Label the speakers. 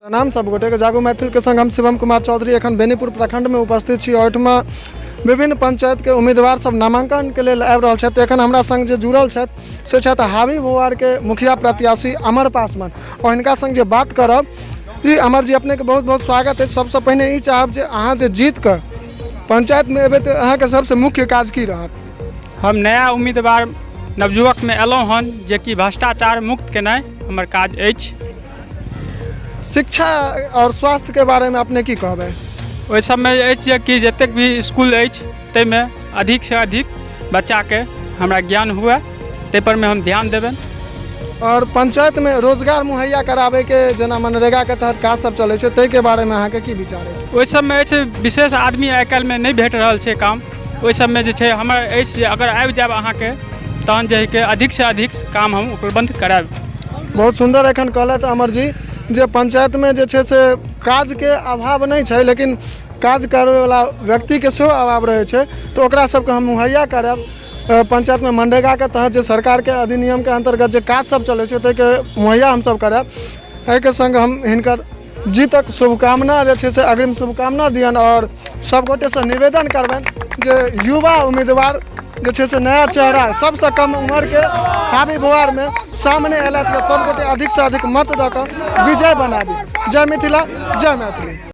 Speaker 1: प्रणाम सब गोटे के जागो मैथिल के संग हम शिवम कुमार चौधरी एखन बेनीपुर प्रखंड में उपस्थित छी। ओहिठमा विभिन्न पंचायत के उम्मीदवार सब नामांकन के लिए आबि रहल छथि। एखन हमरा संग जे जुड़ल छथि से छथि हावी भोवार के मुखिया प्रत्याशी अमर पासवान और हिनका संग जे बात करब ई अमर जी अपने के बहुत बहुत स्वागत है। सबसे पहले ई चाहब जे अहाँ जे जीत कर पंचायत में एबे तो अहाँ के सबसे मुख्य काज की रहत?
Speaker 2: हम नया उम्मीदवार नवयुवक में एलहुँ हन जे कि भ्रष्टाचार मुक्त केनाइ हमर काज अछि।
Speaker 1: शिक्षा और स्वास्थ्य के बारे में अपने की कहबै?
Speaker 2: ओहि सबमे अछि कि जतेक भी स्कूल अछि ताहिमे अधिक से अधिक बच्चाके हमरा ज्ञान हुए ताहि पर में हम ध्यान देबनि।
Speaker 1: और पंचायत में रोजगार मुहैया कराबे के जना मनरेगा के तहत काज सब चले छै ताहि के बारे में अहाँ के की विचार अछि?
Speaker 2: ओहि सबमे अछि विशेष आदमी आइ काल्हिमे नहीं भेट रहल छै काम। ओहि सबमे जे छै हमर अछि जे अगर आबि जायब अहाँके तहन जे कि अधिक से अधिक काम हम उपलब्ध करायब।
Speaker 1: बहुत सुंदर एखन कहलथि अमर जी जे पंचायत में जे छै से काज के अभाव नहीं छै लेकिन काज करबे वाला व्यक्ति के सेहो अभाव रहे छै तो ओकरा सबके हम मुहैया करब। पंचायत में मनरेगा के तहत जो सरकार के अधिनियम के अंतर्गत जो काज सब चले छै ताहि के मुहैया हम सब करब। एहि के संग हम हिनकर जीतक शुभकामना जे छै से अग्रिम शुभकामना दियन और सब गोटे से निवेदन करबनि जे युवा उम्मीदवार जे छै से नया चेहरा सबसे कम उम्र के हावी भोवार में सामने एलथि सब गोटे अधिक से अधिक मत दऽ कऽ विजय बनाबी। जय मिथिला जय मैथिली।